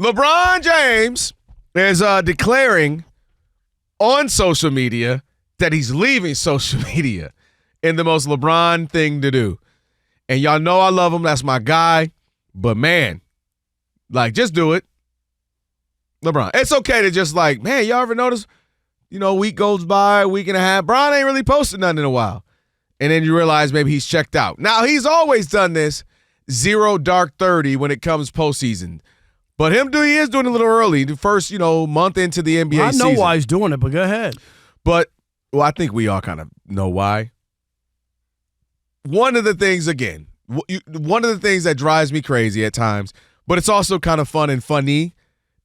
LeBron James is declaring on social media that he's leaving social media in the most LeBron thing to do. And y'all know I love him. That's my guy. But, man, like, just do it. LeBron. It's okay to just like, man, y'all ever notice, a week goes by, a week and a half, Bron ain't really posted nothing in a while. And then you realize maybe he's checked out. Now, he's always done this 0 dark 30 when it comes postseason. But he is doing it a little early, the first, month into the NBA season. I know why he's doing it, but go ahead. But, I think we all kind of know why. One of the things that drives me crazy at times, but it's also kind of fun and funny,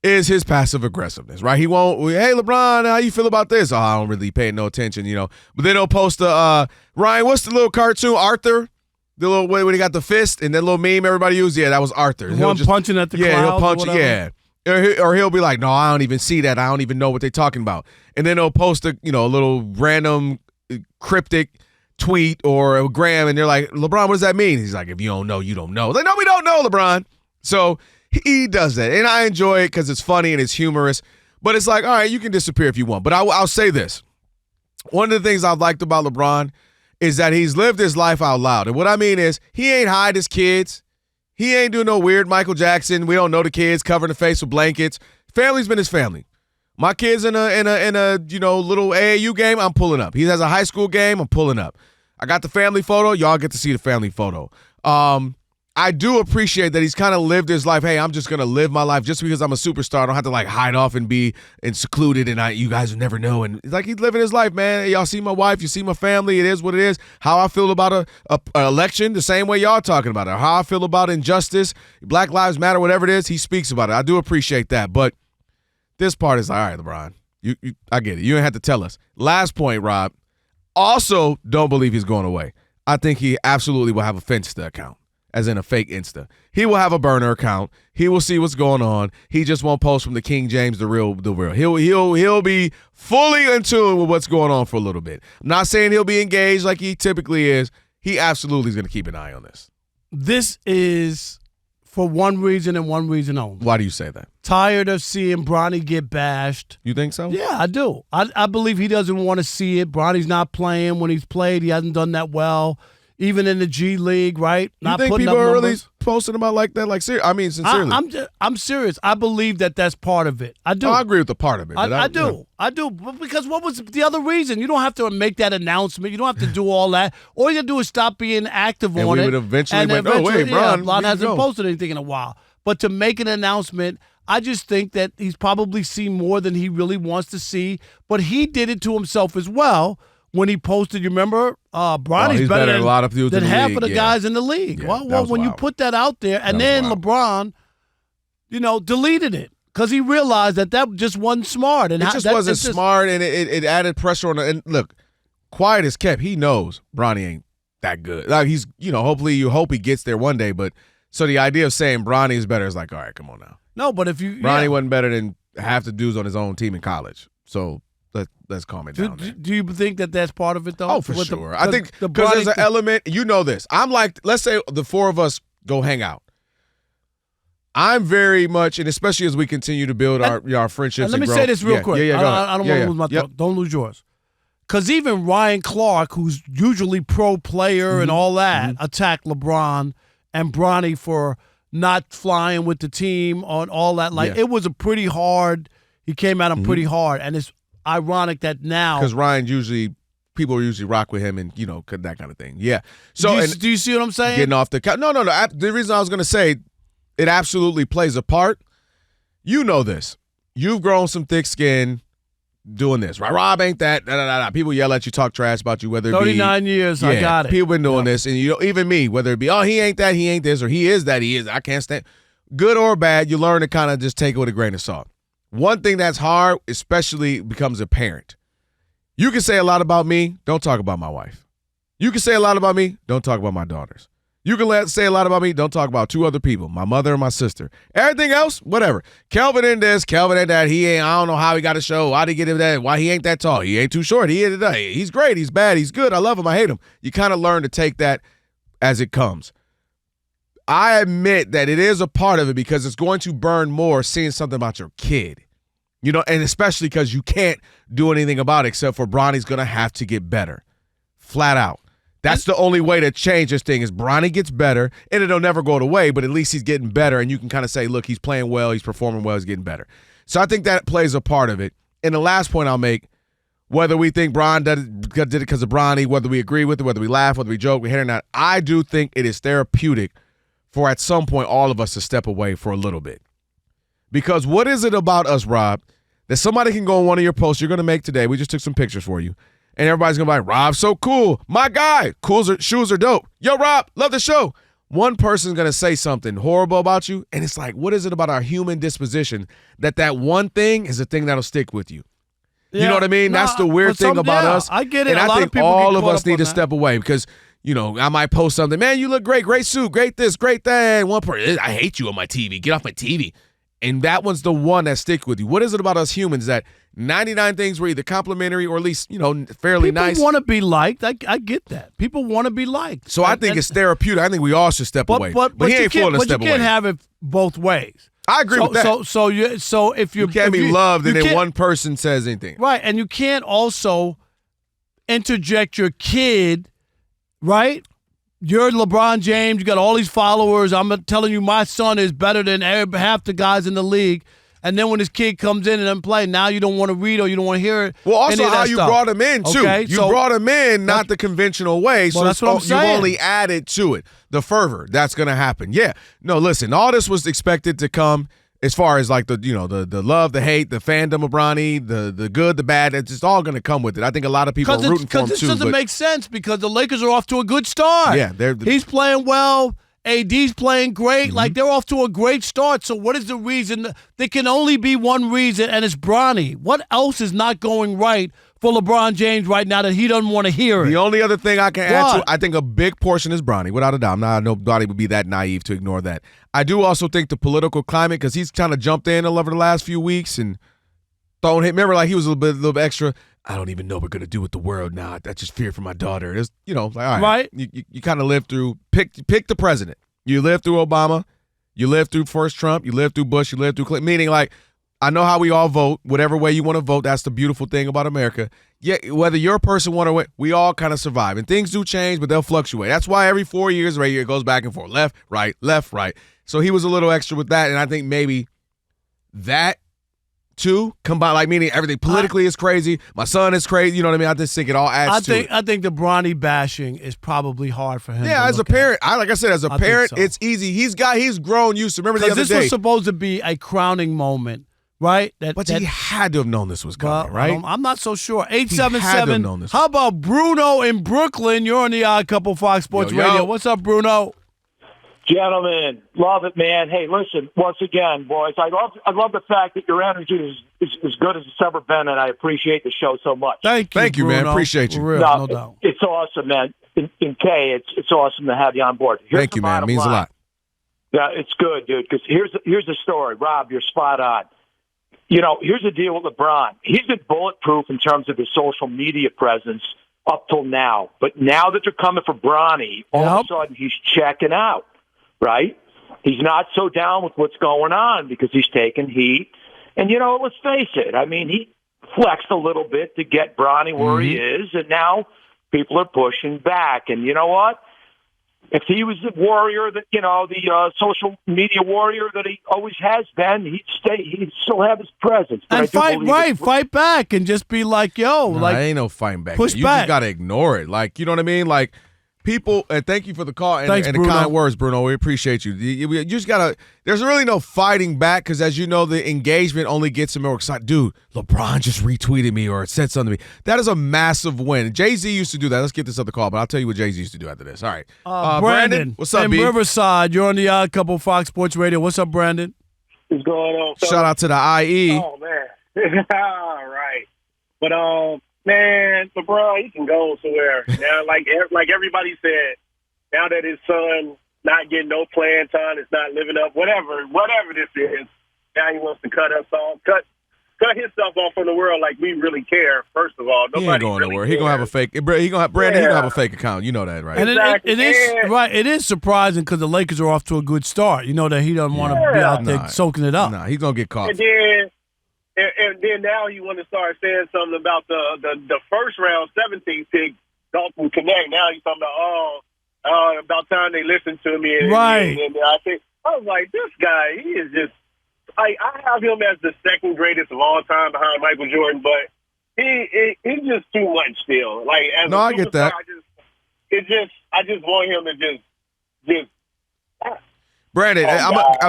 is his passive aggressiveness, right? He won't, hey, LeBron, how you feel about this? Oh, I don't really pay no attention, But then he'll post Ryan, what's the little cartoon, Arthur? The little way when he got the fist and that little meme everybody used? Yeah, that was Arthur. He'll punching at the clouds. Yeah, he'll punch, yeah. Or he'll be like, no, I don't even see that. I don't even know what they're talking about. And then he'll post a little random cryptic tweet or a gram, and they're like, LeBron, what does that mean? He's like, if you don't know, you don't know. Like, no, we don't know, LeBron. So he does that. And I enjoy it because it's funny and it's humorous. But it's like, all right, you can disappear if you want. But I'll say this. One of the things I've liked about LeBron is that he's lived his life out loud. And what I mean is he ain't hide his kids. He ain't doing no weird Michael Jackson. We don't know the kids, covering the face with blankets. Family's been his family. My kid's in a little AAU game, I'm pulling up. He has a high school game, I'm pulling up. I got the family photo. Y'all get to see the family photo. I do appreciate that he's kind of lived his life. Hey, I'm just going to live my life just because I'm a superstar. I don't have to like hide off and be secluded and you guys will never know. And it's like he's living his life, man. Hey, y'all see my wife. You see my family. It is what it is. How I feel about a election, the same way y'all talking about it. How I feel about injustice, Black Lives Matter, whatever it is, he speaks about it. I do appreciate that. But this part is like, all right, LeBron, I get it. You ain't have to tell us. Last point, Rob. Also, don't believe he's going away. I think he absolutely will have a Finsta account, as in a fake Insta. He will have a burner account. He will see what's going on. He just won't post from the King James, the real. He'll be fully in tune with what's going on for a little bit. I'm not saying he'll be engaged like he typically is. He absolutely is going to keep an eye on this. This is for one reason and one reason only. Why do you say that? Tired of seeing Bronny get bashed. You think so? Yeah, I do. I believe he doesn't want to see it. Bronny's not playing. When he's played, he hasn't done that well. Even in the G League, right? You think people are really posting about like that? Like, sincerely. I'm serious. I believe that that's part of it. I do. I agree with the part of it. I do. Because what was the other reason? You don't have to make that announcement. You don't have to do all that. All you got to do is stop being active on it. And we would eventually went, oh, wait, Bron. LeBron hasn't posted anything in a while. But to make an announcement, I just think that he's probably seen more than he really wants to see. But he did it to himself as well. When he posted, you remember, Bronny's better than a lot of than half of the guys in the league. Yeah, well, when you put that out there, and then LeBron, deleted it because he realized that just wasn't smart. And it just wasn't smart, and it added pressure on. And look, quiet as kept. He knows Bronny ain't that good. Like he's, hopefully you hope he gets there one day. But so the idea of saying Bronny is better is like, all right, come on now. No, but if you Bronny wasn't better than half the dudes on his own team in college. So. Let's calm it down. Do you think that that's part of it, though? Oh, for sure. I think because there's an element, this. I'm like, let's say the four of us go hang out. I'm very much, and especially as we continue to build our friendships. Let me say this real quick. I don't want to lose my thought. Don't lose yours. Because even Ryan Clark, who's usually pro player and all that, attacked LeBron and Bronny for not flying with the team on all that. It was a pretty hard. He came at him pretty hard, and it's ironic that now because people usually rock with him and that kind of thing. Yeah. So do you see what I'm saying? Getting off the couch. No. The reason I was going to say it absolutely plays a part. You know this. You've grown some thick skin doing this, right? Rob ain't that. People yell at you, talk trash about you, whether it be 39 years. I got it. People been doing this, and even me, whether it be he ain't that, he ain't this, or he is that, he is. I can't stand. Good or bad, you learn to kind of just take it with a grain of salt. One thing that's hard, especially becomes a parent. You can say a lot about me, don't talk about my wife. You can say a lot about me, don't talk about my daughters. You can say a lot about me, don't talk about two other people, my mother and my sister. Everything else, whatever. Kelvin in this, Kelvin in that, I don't know how he got a show, why did he get him that, why he ain't that tall, he ain't too short, he's great, he's bad, he's good, I love him, I hate him. You kind of learn to take that as it comes. I admit that it is a part of it because it's going to burn more seeing something about your kid. You know, and especially because you can't do anything about it except for Bronny's going to have to get better. Flat out. That's the only way to change this thing is Bronny gets better, and it'll never go away, but at least he's getting better, and you can kind of say, look, he's playing well, he's performing well, he's getting better. So I think that plays a part of it. And the last point I'll make, whether we think Bron did it because of Bronny, whether we agree with it, whether we laugh, whether we joke, we hate it or not, I do think it is therapeutic for at some point all of us to step away for a little bit. Because what is it about us, Rob, that somebody can go on one of your posts you're going to make today, we just took some pictures for you, and everybody's going to be like, Rob's so cool. My guy, shoes are dope. Yo, Rob, love the show. One person's going to say something horrible about you, and it's like, what is it about our human disposition that one thing is the thing that'll stick with you? Yeah, you know what I mean? That's the weird thing about us. I get it. And I think all of us need to step away because, you know, I might post something. Man, you look great. Great suit. Great this. Great that. One person, I hate you on my TV. Get off my TV. And that one's the one that sticks with you. What is it about us humans that 99 things were either complimentary or at least, you know, fairly nice? People want to be liked. I get that. People want to be liked. So I think it's therapeutic. I think we all should step away. But he ain't fooling to step away. But you can't have it both ways. I agree with that. So if you can't be loved and then one person says anything. Right, and you can't also interject your kid, right? You're LeBron James. You got all these followers. I'm telling you my son is better than half the guys in the league. And then when his kid comes in and doesn't play, now you don't want to read or you don't want to hear it. Well, also how you brought him in, too. Okay, you brought him in not the conventional way. So that's what I'm saying. You only added to it. The fervor, that's going to happen. Yeah. No, listen, all this was expected to come as far as like the love, the hate, the fandom of Bronny, the good, the bad. It's just all going to come with it. I think a lot of people are rooting for him, too. Because this doesn't make sense because the Lakers are off to a good start. Yeah. He's playing well. AD's playing great. Like, they're off to a great start. So what is the reason? There can only be one reason, and it's Bronny. What else is not going right for LeBron James right now that he doesn't want to hear it? The only other thing I can add to, I think a big portion is Bronny, without a doubt. Now, nobody would be that naive to ignore that. I do also think the political climate, because he's kind of jumped in over the last few weeks and thrown him. Remember, like, he was a little bit extra. I don't even know what we're going to do with the world now. I just fear for my daughter. It's, you know, like, all right. You kind of live through, pick the president. You lived through Obama. You lived through first Trump. You lived through Bush. You lived through Clinton. Meaning, like, I know how we all vote. Whatever way you want to vote, that's the beautiful thing about America. Yeah, whether your person won or win, we all kind of survive. And things do change, but they'll fluctuate. That's why every 4 years, right here, it goes back and forth. Left, right, left, right. So he was a little extra with that, and I think maybe that too, combined, like, meaning everything politically is crazy. My son is crazy. You know what I mean? I just think it all adds to it. I think the Bronny bashing is probably hard for him. Yeah, as a parent, like I said, as a parent, it's easy. He's grown used to. Remember the other day. This was supposed to be a crowning moment, right? But he had to have known this was coming, right? I'm not so sure. 877. How about Bruno in Brooklyn? You're on the Odd Couple Fox Sports Radio. What's up, Bruno? Gentlemen, love it, man. Hey, listen, once again, boys, I love the fact that your energy is as good as it's ever been, and I appreciate the show so much. Thank you, Bruno. man. Appreciate you. Real, no doubt. It's awesome, man. In K, it's awesome to have you on board. Thank you, man. It means a lot. Yeah, it's good, dude, because here's the story. Rob, you're spot on. You know, here's the deal with LeBron. He's been bulletproof in terms of his social media presence up till now. But now that they're coming for Bronny, all of a sudden he's checking out. Right? He's not so down with what's going on because he's taking heat. And, you know, let's face it. I mean, he flexed a little bit to get Bronny where he is, and now people are pushing back. And you know what? If he was the warrior that, you know, the social media warrior that he always has been, he'd still have his presence. But and fight back and just be like, yo. No, like, ain't no fighting back. Push you back. Just got to ignore it. Like, you know what I mean? Like, people, and thank you for the call and the kind words, Bruno. We appreciate you. You just got to, there's really no fighting back because, as you know, the engagement only gets him more excited. Dude, LeBron just retweeted me or said something to me. That is a massive win. Jay-Z used to do that. Let's get this other call, but I'll tell you what Jay-Z used to do after this. All right. Brandon, what's up, B? Riverside, you're on the Odd Couple Fox Sports Radio. What's up, Brandon? What's going on, fellas? Shout out to the IE. Oh, man. All right. But, man, LeBron, he can go somewhere. Now, like everybody said, now that his son not getting no playing time, it's not living up, whatever this is, now he wants to cut us off. cut himself off from the world like we really care. First of all, nobody he ain't going really nowhere. cares. He gonna have a fake. Brandon, he gonna have a fake account. You know that, right? And Exactly. it is right. It is surprising because the Lakers are off to a good start. You know that he doesn't want to be out there soaking it up. Nah, he's gonna get caught. And then now you want to start saying something about the first round 17th pick, Dalton Connect. Now you're talking about about time they listen to me. And I was like, this guy, he is just. I have him as the second greatest of all time behind Michael Jordan, but he's just too much still. Like as no, a I get that. I just want him to just. Brandon,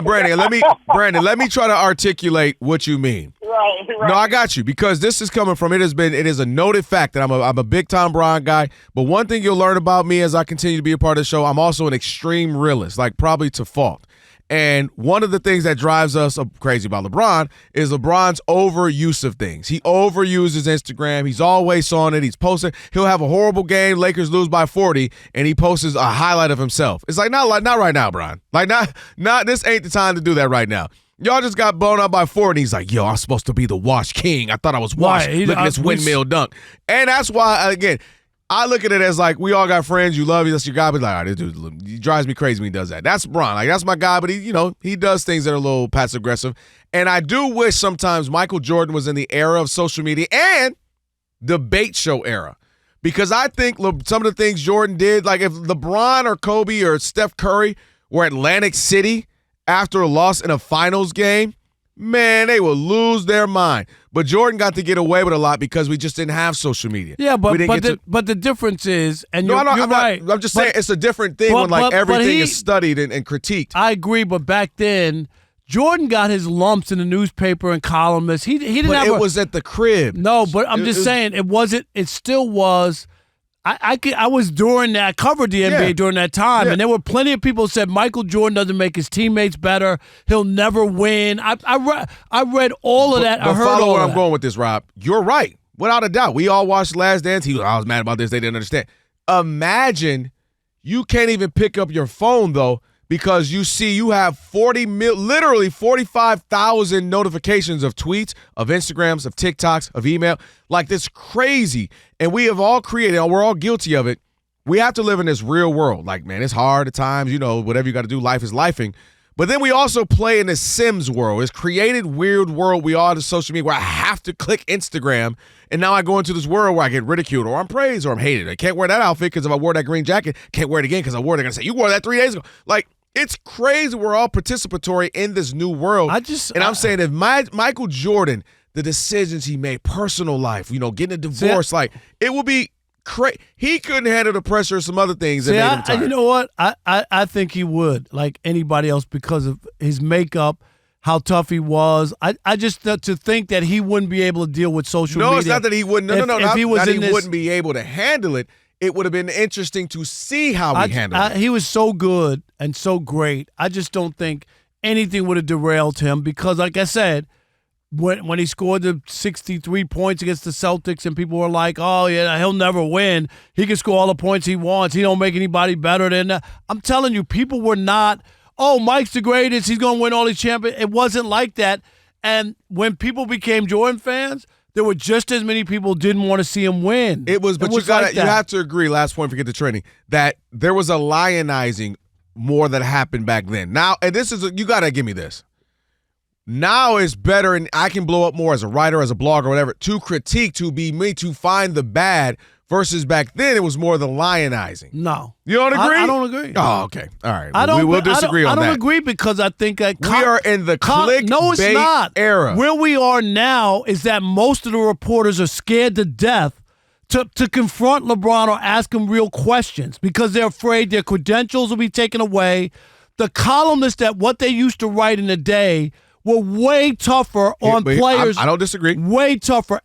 Brandon, let me try to articulate what you mean. Right. No, I got you, because this is coming from, it is a noted fact that I'm a big Tom Bron guy, but one thing you'll learn about me as I continue to be a part of the show, I'm also an extreme realist, like probably to fault. And one of the things that drives us crazy about LeBron is LeBron's overuse of things. He overuses Instagram. He's always on it. He's posting. He'll have a horrible game. Lakers lose by 40, and he posts a highlight of himself. It's like, not right now, Bron. Like, not this ain't the time to do that right now. Y'all just got blown up by 4, and he's like, yo, I'm supposed to be the wash king. I thought I was washed. Look at this windmill dunk. And that's why, again, I look at it as like, we all got friends. You love you. That's your guy. But like, all right, this dude, he drives me crazy when he does that. That's Bron. Like, that's my guy. But he does things that are a little passive aggressive. And I do wish sometimes Michael Jordan was in the era of social media and debate show era, because I think some of the things Jordan did, like if LeBron or Kobe or Steph Curry were at Atlantic City after a loss in a finals game, man, they will lose their mind. But Jordan got to get away with a lot because we just didn't have social media. Yeah, but the difference is, and you're right. I'm just saying it's a different thing when everything is studied and critiqued. I agree, but back then, Jordan got his lumps in the newspaper and columnists. He didn't have. It was at the crib. No, but I'm just saying it wasn't. It still was. I was during that. I covered the NBA during that time, and there were plenty of people who said Michael Jordan doesn't make his teammates better. He'll never win. I read all of that. I heard follow all where of I'm that. going with this, Rob. You're right, without a doubt. We all watched Last Dance. I was mad about this. They didn't understand. Imagine you can't even pick up your phone though, because you have literally 45,000 notifications of tweets, of Instagrams, of TikToks, of email. Like, this crazy. And we have all created, and we're all guilty of it. We have to live in this real world. Like, man, it's hard at times. Whatever you got to do, life is lifing. But then we also play in this Sims world, this created weird world we all have to social media, where I have to click Instagram, and now I go into this world where I get ridiculed, or I'm praised, or I'm hated. I can't wear that outfit because if I wore that green jacket, can't wear it again because I wore it. They're going to say, you wore that 3 days ago. Like, it's crazy. We're all participatory in this new world. I'm saying if Michael Jordan, the decisions he made, personal life, getting a divorce, it would be crazy. He couldn't handle the pressure of some other things that made him tired. You know what? I think he would, like anybody else, because of his makeup, how tough he was. I just to think that he wouldn't be able to deal with social media. No, it's not that he wouldn't. If he wouldn't be able to handle it. It would have been interesting to see how he handled it. He was so good and so great. I just don't think anything would have derailed him because, like I said, when he scored the 63 points against the Celtics and people were like, oh, yeah, he'll never win. He can score all the points he wants. He don't make anybody better than that. I'm telling you, people were not, oh, Mike's the greatest. He's going to win all these championships. It wasn't like that. And when people became Jordan fans, there were just as many people didn't want to see him win. You have to agree, last point, forget the training, that there was a lionizing more that happened back then. Now, and you got to give me this. Now it's better, and I can blow up more as a writer, as a blogger, whatever, to critique, to be me, to find the bad, versus back then it was more the lionizing. No. You don't agree? I don't agree. Oh, okay. All right. We will disagree on that. I don't agree because I think that we are in the clickbait era. Where we are now is that most of the reporters are scared to death to confront LeBron or ask him real questions because they're afraid their credentials will be taken away. The columnists that what they used to write in the day were way tougher on players. I don't disagree. Way tougher.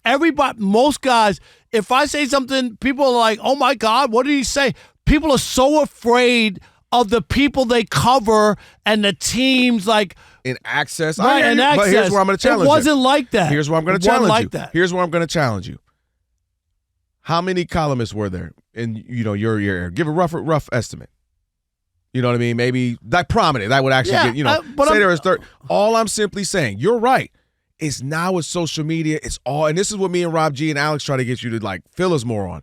Most guys, if I say something, people are like, oh my God, what did he say? People are so afraid of the people they cover and the teams in access. Right, in access. But here's where I'm going to challenge you. It wasn't like that. Here's where I'm going to challenge you. Here's where I'm going to challenge you. How many columnists were there in your area? Give a rough estimate. You know what I mean? Maybe prominent. That would actually get, say there is 30. All I'm simply saying, you're right. is now with social media, it's all, and this is what me and Rob G and Alex try to get you to like fill us more on.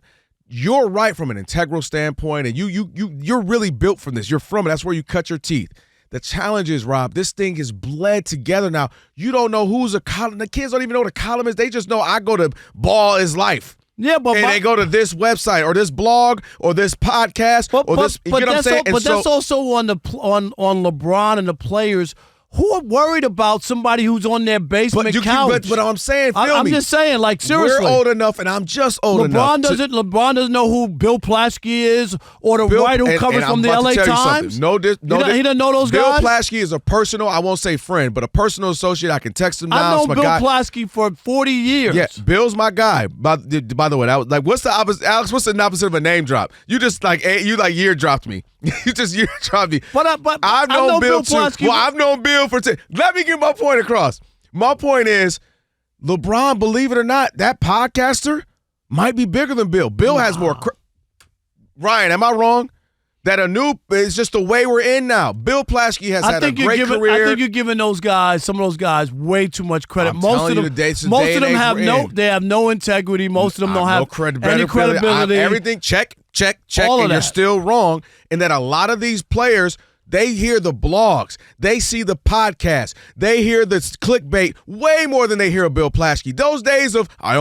You're right from an integral standpoint, and you're really built from this. You're from it. That's where you cut your teeth. The challenge is, Rob, this thing is bled together now. You don't know who's a column. The kids don't even know what a column is. They just know I go to Ball is Life. Yeah, but they go to this website or this blog or this podcast or this. You know what I'm saying? But that's also on LeBron and the players who are worried about somebody who's on their basement couch. But I'm saying, I'm just saying, like, seriously. We're old enough, and I'm just old enough. LeBron doesn't know who Bill Plaschke is or the writer who covers from the LA Times. He doesn't know those guys. Bill Plaschke is a personal, I won't say friend, but a personal associate. I can text him now. I've known Bill Plaschke for 40 years. Yeah, Bill's my guy. By the way, what's the opposite, Alex? What's the opposite of a name drop? You just year dropped me. You just year dropped me. But I've known Bill too. Plaschke. Well, I've known Bill for 10. Let me get my point across. My point is, LeBron, believe it or not, that podcaster might be bigger than Bill. Bill has more. Ryan, am I wrong? That it's just the way we're in now. Bill Plaschke has had a great career. I think you're giving some of those guys, way too much credit. Most of them have no integrity. Most of them don't have any credibility. Everything check, and you're still wrong. And that a lot of these players, they hear the blogs, they see the podcast, they hear the clickbait way more than they hear of Bill Plaschke. Those days of I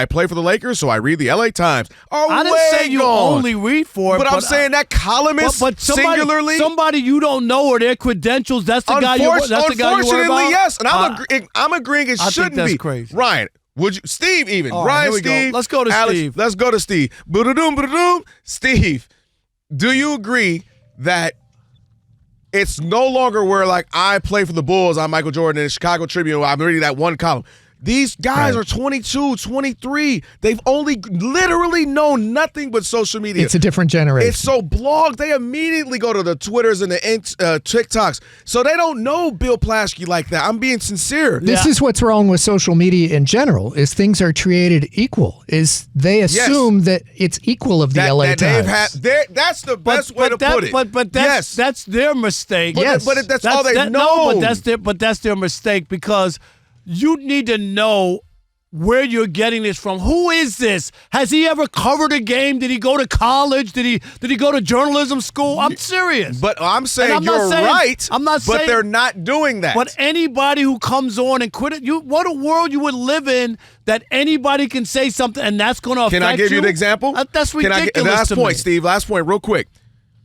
play for the Lakers, so I read the LA Times are I didn't say you only read for it, but I'm saying that columnist singularly, somebody you don't know or their credentials. That's the guy you worry about. Unfortunately, yes, and I'm agreeing it shouldn't be. That's crazy. Ryan, would you, Steve? Even Ryan, Steve. Let's go to Alex, Steve. Let's go to Steve. Steve, do you agree that it's no longer where, like, I play for the Bulls, I'm Michael Jordan, in the Chicago Tribune, I'm reading that one column. These guys are 22, 23. They've only literally known nothing but social media. It's a different generation. It's so blogs. They immediately go to the Twitters and the TikToks. So they don't know Bill Plaschke like that. I'm being sincere. This is what's wrong with social media in general, is things are created equal. Is they assume that it's equal of the LA Times. That's the best way to put it. But that's their mistake. But that's all they know. No, but that's their mistake, because you need to know where you're getting this from. Who is this? Has he ever covered a game? Did he go to college? Did he go to journalism school? I'm serious. But I'm saying you're right. I'm not saying, but they're not doing that. But anybody who comes on and quit it, what a world you would live in that anybody can say something and that's going to affect you. Can I give you an example? That's ridiculous. Steve, last point, real quick.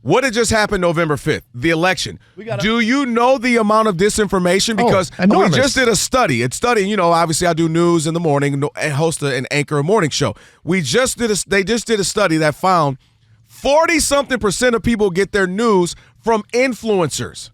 What had just happened November 5th, the election? Do you know the amount of disinformation? Because we just did a study. Obviously I do news in the morning and host an anchor a morning show. They just did a study that found 40-something% of people get their news from influencers.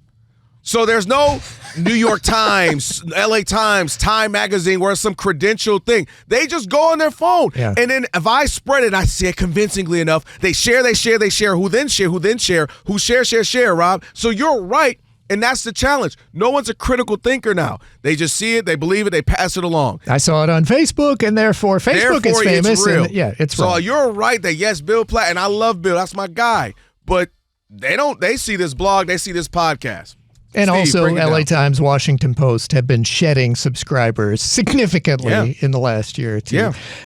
So there's no New York Times, LA Times, Time Magazine, where it's some credentialed thing. They just go on their phone. Yeah. And then if I spread it, I say it convincingly enough, they share, who then share, Rob. So you're right, and that's the challenge. No one's a critical thinker now. They just see it, they believe it, they pass it along. I saw it on Facebook, and therefore Facebook is famous. It's real. And, it's so wrong. You're right that, yes, Bill Platt, and I love Bill, that's my guy. But they see this blog, they see this podcast. And Steve, also, LA Times, Washington Post have been shedding subscribers significantly in the last year or two. Yeah.